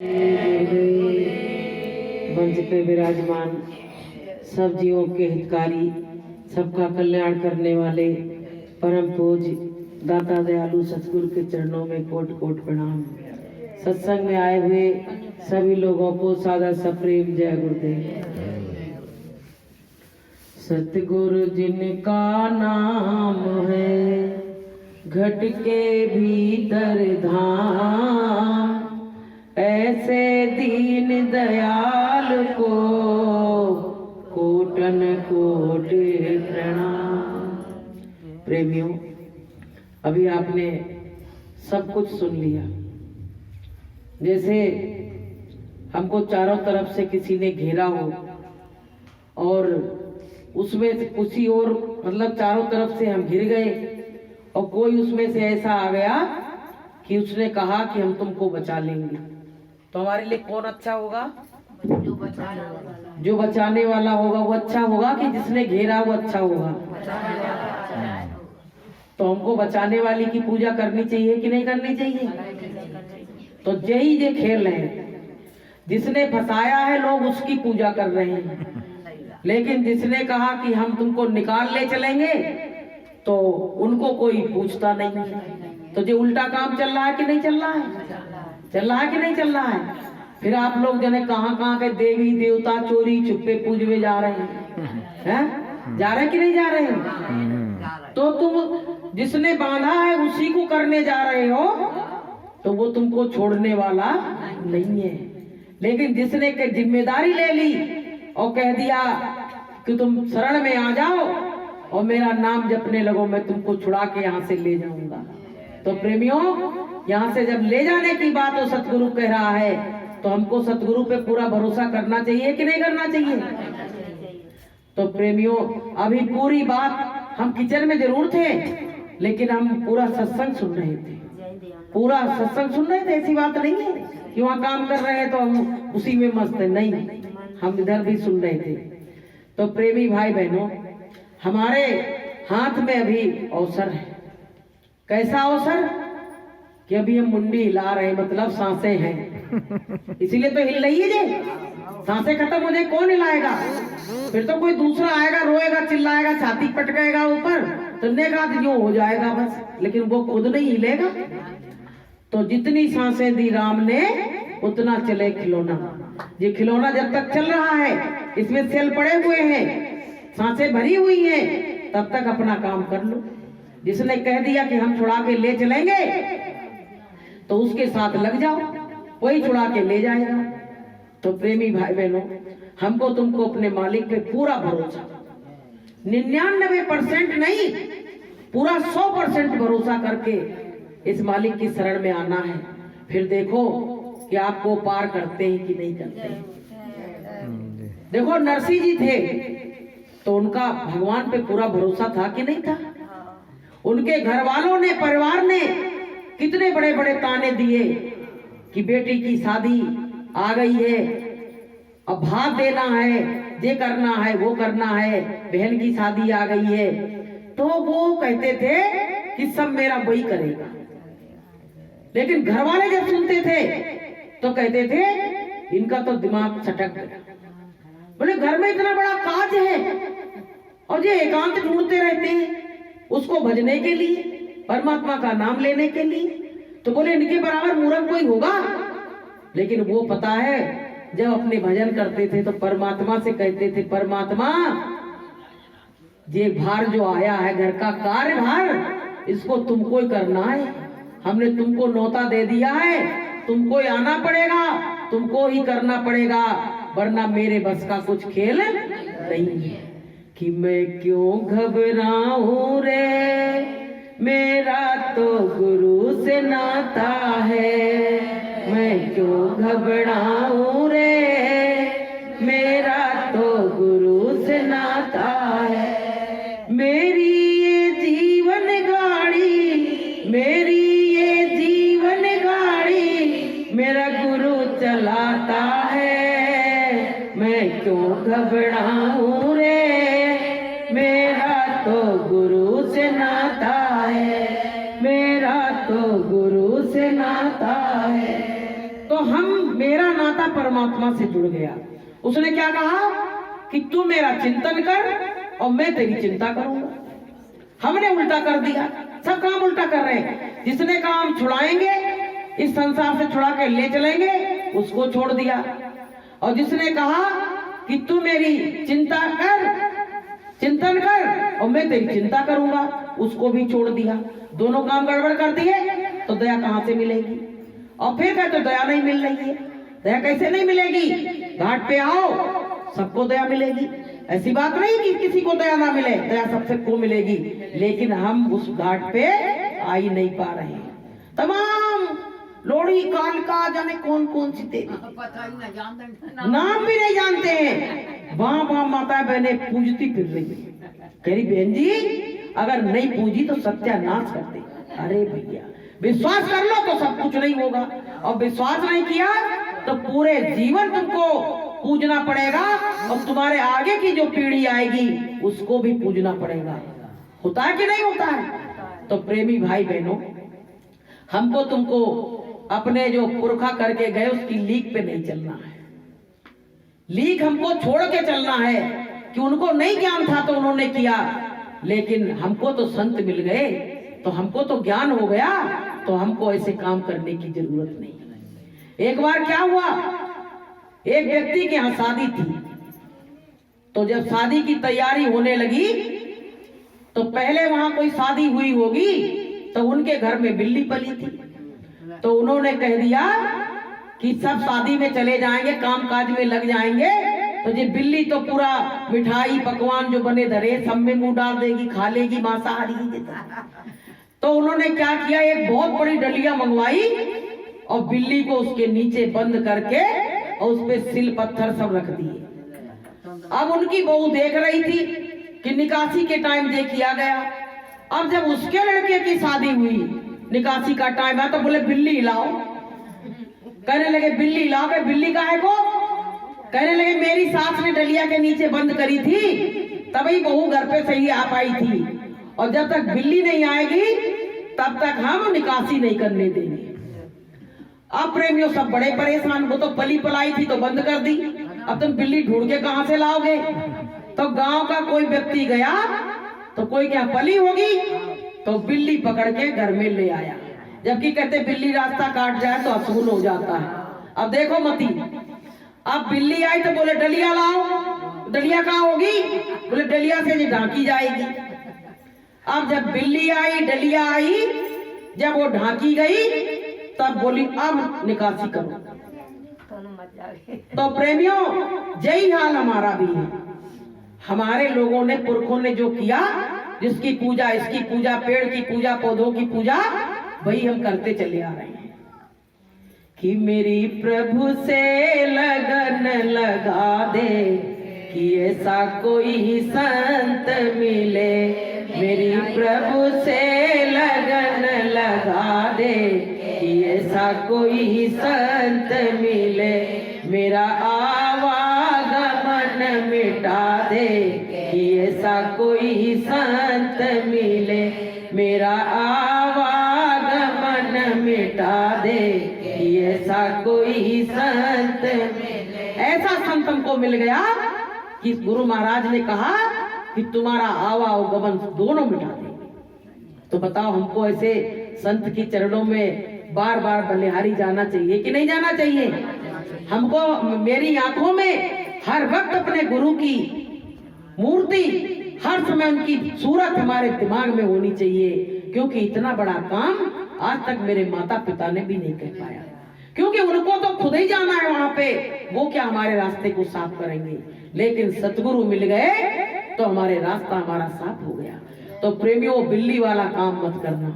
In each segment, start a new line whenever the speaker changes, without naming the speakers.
मंच पे विराजमान सब जीवों के हितकारी, सबका कल्याण करने वाले परम पूज्य दाता दयालु सतगुरु के चरणों में कोट कोट प्रणाम। सत्संग में आए हुए सभी लोगों को सादा सप्रेम जय गुरुदेव। सतगुरु जिनका नाम है घट के भीतर धाम, ऐसे दीन दयाल को कोटन कोट प्रणाम। प्रेमियों, अभी आपने सब कुछ सुन लिया। जैसे हमको चारों तरफ से किसी ने घेरा हो और उसमें किसी और मतलब चारों तरफ से हम घिर गए और कोई उसमें से ऐसा आ गया कि उसने कहा कि हम तुमको बचा लेंगे, तो हमारे लिए कौन अच्छा होगा? जो बचाने वाला होगा वो अच्छा होगा कि जिसने घेरा वो अच्छा होगा? तो हमको बचाने वाली की पूजा करनी चाहिए कि नहीं करनी चाहिए? तो यही ये खेल है, जिसने फंसाया है लोग उसकी पूजा कर रहे हैं, लेकिन जिसने कहा कि हम तुमको निकाल ले चलेंगे तो उनको कोई पूछता नहीं है। तो जो उल्टा काम चल रहा है कि नहीं चल रहा है? चल रहा है कि नहीं चल रहा है? फिर आप लोग जने कहाँ के देवी देवता चोरी छुपे पूजवे जा रहे हैं, जा रहे कि नहीं जा रहे हैं? तो तुम जिसने बांधा है उसी को करने जा रहे हो, तो वो तुमको छोड़ने वाला नहीं है। लेकिन जिसने के जिम्मेदारी ले ली और कह दिया कि तुम शरण में आ जाओ और मेरा नाम जपने लगो, मैं तुमको छुड़ा के यहाँ से ले जाऊंगा। तो प्रेमियों, यहाँ से जब ले जाने की बात तो सतगुरु कह रहा है, तो हमको सतगुरु पे पूरा भरोसा करना चाहिए कि नहीं करना चाहिए? तो प्रेमियों, अभी पूरी बात हम किचन में जरूर थे, लेकिन हम पूरा सत्संग सुन रहे थे। पूरा सत्संग सुन रहे थे, ऐसी बात नहीं है कि वहाँ काम कर रहे हैं तो हम उसी में मस्त है, नहीं, हम इधर भी सुन रहे थे। तो प्रेमी भाई बहनों, हमारे हाथ में अभी अवसर है। कैसा अवसर कि अभी हम मुंडी हिला रहे, मतलब सांसें हैं, इसीलिए तो हिल रही है जे। सांसें खत्म हो जाए कौन हिलाएगा? फिर तो कोई दूसरा आएगा, रोएगा, चिल्लाएगा, छाती पटकेगा ऊपर, तो नेगात यूं हो जाएगा बस, लेकिन वो खुद नहीं हिलेगा। तो जितनी सांसें दी राम ने उतना चले खिलौना। ये खिलौना जब तक चल रहा है, इसमें सेल पड़े हुए हैं, सांसें भरी हुई हैं, तब तक अपना काम कर लो। जिसने कह दिया कि हम छुड़ा के ले चलेंगे, तो उसके साथ लग जाओ, वही छुड़ा के ले जाएगा। तो प्रेमी भाई बहनों, हमको तुमको अपने मालिक पे पूरा भरोसा, 99% नहीं, पूरा 100% भरोसा करके इस मालिक की शरण में आना है। फिर देखो कि आपको पार करते हैं कि नहीं करते। देखो नरसिंह जी थे तो उनका भगवान पे पूरा भरोसा था कि नहीं था? उनके घर वालों ने, परिवार ने कितने बड़े बड़े ताने दिए कि बेटी की शादी आ गई है, अब भाग देना है, ये करना है, वो करना है, बहन की शादी आ गई है। तो वो कहते थे कि सब मेरा वही करेगा। लेकिन घर वाले जब सुनते थे तो कहते थे इनका तो दिमाग छटक गया। बोले घर में इतना बड़ा काज है और ये एकांत ढूंढते रहते हैं उसको भजने के लिए, परमात्मा का नाम लेने के लिए। तो बोले इनके बराबर मूर्ख कोई होगा? लेकिन वो पता है, जब अपने भजन करते थे तो परमात्मा से कहते थे, परमात्मा ये भार जो आया है, घर का कार्य भार, इसको तुमको ही करना है। हमने तुमको न्योता दे दिया है, तुमको ही आना पड़ेगा, तुमको ही करना पड़ेगा, वरना मेरे बस का कुछ खेल नहीं है। कि मैं क्यों घबराऊं रे, मेरा तो गुरु से नाता है। मैं क्यों घबराऊं रे, मेरा तो गुरु से नाता है। मेरी ये जीवन गाड़ी, मेरी ये जीवन गाड़ी, मेरा गुरु चलाता है। मैं क्यों घबराऊं रे, मेरा तो गुरु से नाता है, मेरा तो गुरु से नाता है। तो हम मेरा मेरा नाता परमात्मा से जुड़ गया। उसने क्या कहा कि तू मेरा चिंतन कर और मैं तेरी चिंता करूंगा। हमने उल्टा कर दिया, सब काम उल्टा कर रहे हैं। जिसने कहा हम छुड़ाएंगे, इस संसार से छुड़ा के ले चलेंगे, उसको छोड़ दिया। और जिसने कहा कि तू मेरी चिंता कर, चिंतन कर और मैं तेरी चिंता करूंगा, उसको भी छोड़ दिया। दोनों काम गड़बड़ कर दिए तो दया कहां से मिलेगी? और फिर कहते तो दया नहीं मिल रही है। दया कैसे नहीं मिलेगी? घाट पे आओ, सबको दया मिलेगी। ऐसी बात नहीं कि किसी को दया ना मिले, दया सबसे को मिलेगी। लेकिन हम उस घाट पे आ ही नहीं पा रहे हैं। तमाम लोड़ी कालिका जाने कौन कौन सी देवी, नाम भी नहीं जानते हैं। वहां वहां माता बहने पूजती फिर रही है। कह रही बहन जी अगर नहीं पूजी तो सत्यानाश कर दे। अरे भैया विश्वास कर लो तो सब कुछ नहीं होगा, और विश्वास नहीं किया तो पूरे जीवन तुमको पूजना पड़ेगा, और तुम्हारे आगे की जो पीढ़ी आएगी उसको भी पूजना पड़ेगा। होता है कि नहीं होता है? तो प्रेमी भाई बहनों, हमको तुमको अपने जो पुरखा करके गए उसकी लीक पे नहीं चलना है। लीक हमको छोड़ के चलना है कि उनको नहीं ज्ञान था तो उन्होंने किया, लेकिन हमको तो संत मिल गए, तो हमको तो ज्ञान हो गया, तो हमको ऐसे काम करने की जरूरत नहीं। एक बार क्या हुआ, एक व्यक्ति के यहाँ शादी थी, तो जब शादी की तैयारी होने लगी तो पहले वहां कोई शादी हुई होगी तो उनके घर में बिल्ली पली थी। तो उन्होंने कह दिया कि सब शादी में चले जाएंगे, काम काज में लग जाएंगे, तो ये बिल्ली तो पूरा मिठाई पकवान जो बने धरे सब में मुंह डाल देगी, खा लेगी, मांसाहारी। तो उन्होंने क्या किया, एक बहुत बड़ी डलिया मंगवाई और बिल्ली को उसके नीचे बंद करके और उस पे सिल पत्थर सब रख दिए। अब उनकी बहू देख रही थी कि निकासी के टाइम ये किया गया। अब जब उसके लड़के की शादी हुई, निकासी का टाइम है, तो बोले बिल्ली लाओ। कहने लगे बिल्ली लाओ। बिल्ली काहे को? कहने लगे मेरी सास ने डलिया के नीचे बंद करी थी, तभी बहू घर पे सही आ पाई थी, और जब तक बिल्ली नहीं आएगी तब तक हम निकासी नहीं करने देंगे। अब प्रेमियों सब बड़े परेशान, वो तो पली पलाई थी तो बंद कर दी, अब तुम बिल्ली ढूंढ के कहां से लाओगे? तो गांव का कोई व्यक्ति गया तो कोई क्या पली होगी, तो बिल्ली पकड़ के घर में ले आया। जबकि कहते बिल्ली रास्ता काट जाए तो असूल हो जाता है। अब देखो मती, अब बिल्ली आई तो बोले डलिया लाओ। डलिया कहाँ होगी? बोले डलिया से ढांकी जाएगी। अब जब बिल्ली आई, डलिया आई, जब वो ढांकी गई तब बोली अब निकासी करो। तो प्रेमियों यही हाल हमारा भी है। हमारे लोगों ने, पुरखों ने जो किया, जिसकी पूजा, इसकी पूजा, पेड़ की पूजा, पौधों की पूजा, वही हम करते चले आ रहे हैं। कि मेरी प्रभु से लगन लगा दे, कि ऐसा कोई संत मिले। मेरी प्रभु से लगन लगा दे, कि ऐसा कोई संत मिले। मेरा आवागमन मिटा दे, कि ऐसा कोई संत मिले। मेरा आवागमन मिटा दे, कि ऐसा कोई संत मिले। ऐसा संत हमको मिल गया कि गुरु महाराज ने कहा कि तुम्हारा आवागमन दोनों मिटा देंगे। तो बताओ हमको ऐसे संत की चरणों में बार बार बलिहारी जाना चाहिए कि नहीं जाना चाहिए? हमको, मेरी आंखों में हर वक्त अपने गुरु की मूर्ति, हर समय उनकी सूरत हमारे दिमाग में होनी चाहिए, क्योंकि इतना बड़ा काम आज तक मेरे माता पिता ने भी नहीं कर पाया। क्योंकि उनको तो खुद ही जाना है वहां पे, वो क्या हमारे रास्ते को साफ करेंगे। लेकिन सतगुरु मिल गए तो हमारे रास्ता हमारा साफ हो गया। तो प्रेमियों बिल्ली वाला काम मत करना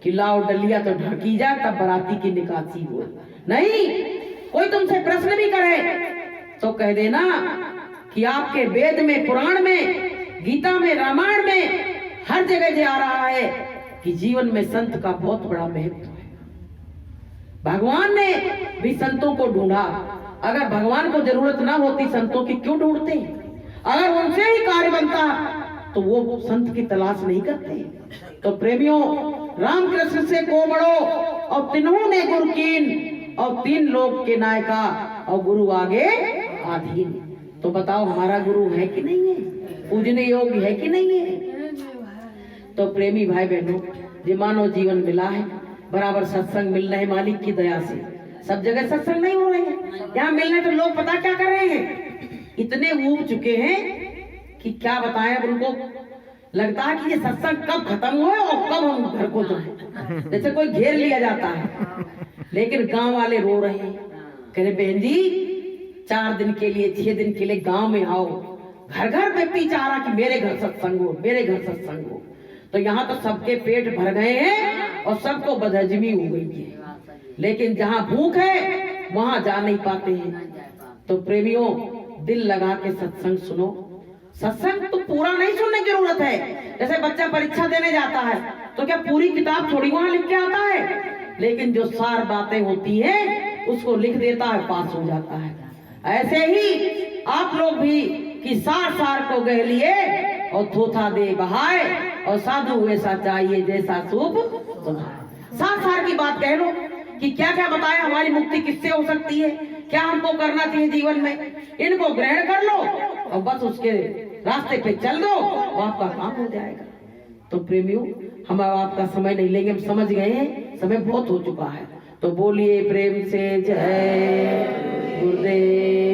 कि लाओ डलिया तो ढाकी जा तब बराती की निकासी हो। नहीं, कोई तुमसे प्रश्न भी करे तो कह देना कि आपके वेद में, पुराण में, गीता में, रामायण में हर जगह जा रहा है कि जीवन में संत का बहुत बड़ा महत्व है। भगवान ने भी संतों को ढूंढा। अगर भगवान को जरूरत ना होती संतों की, क्यों ढूंढते? अगर उनसे ही कार्य बनता तो वो संत की तलाश नहीं करते। तो प्रेमियों, रामकृष्ण से को बड़ो और तिन्हों ने गुरु कीन, और 3 लोग के नायका और गुरु आगे आधीन। तो बताओ हमारा गुरु है कि नहीं है, पूजने योग्य है कि नहीं है। तो प्रेमी भाई बहनों, जो मानव जीवन मिला है, बराबर सत्संग मिल रहे हैं मालिक की दया से। सब जगह सत्संग नहीं हो रहे हैं, यहाँ मिलने तो लोग पता क्या कर रहे हैं, इतने ऊब चुके हैं कि क्या बताएं। अब उनको लगता है कि ये सत्संग कब खत्म हो और कब हम घर को जाएं, जैसे कोई घेर लिया जाता है। लेकिन गांव वाले रो रहे हैं, कह रहे बहन जी 4 दिन के लिए 6 दिन के लिए गांव में आओ। घर घर व्यक्ति चाह रहा कि मेरे घर सत्संग हो, मेरे घर सत्संग हो। तो यहाँ तो सबके पेट भर गए हैं और सबको बदहजमी हो गई है, लेकिन जहाँ भूख है वहां जा नहीं पाते हैं। तो प्रेमियों, दिल लगा के सत्संग सुनो। सत्संग तो पूरा नहीं सुनने की जरूरत है। जैसे बच्चा परीक्षा देने जाता है तो क्या पूरी किताब थोड़ी वहां लिख के आता है, लेकिन जो सार बातें होती है उसको लिख देता है, पास हो जाता है। ऐसे ही आप लोग भी कि सार सार को गह लिए और थोथा दे बहाए और साधु वैसा चाहिए जैसा सूप सुनाए। सार सार की बात कह लो कि क्या क्या बताया, हमारी मुक्ति किससे हो सकती है, क्या हमको करना चाहिए जीवन में, इनको ग्रहण कर लो और बस उसके रास्ते पे चल दो, आपका काम हो जाएगा। तो प्रेमियों, हम आपका समय नहीं लेंगे, हम समझ गए हैं समय बहुत हो चुका है। तो बोलिए प्रेम से जय गुरुदेव।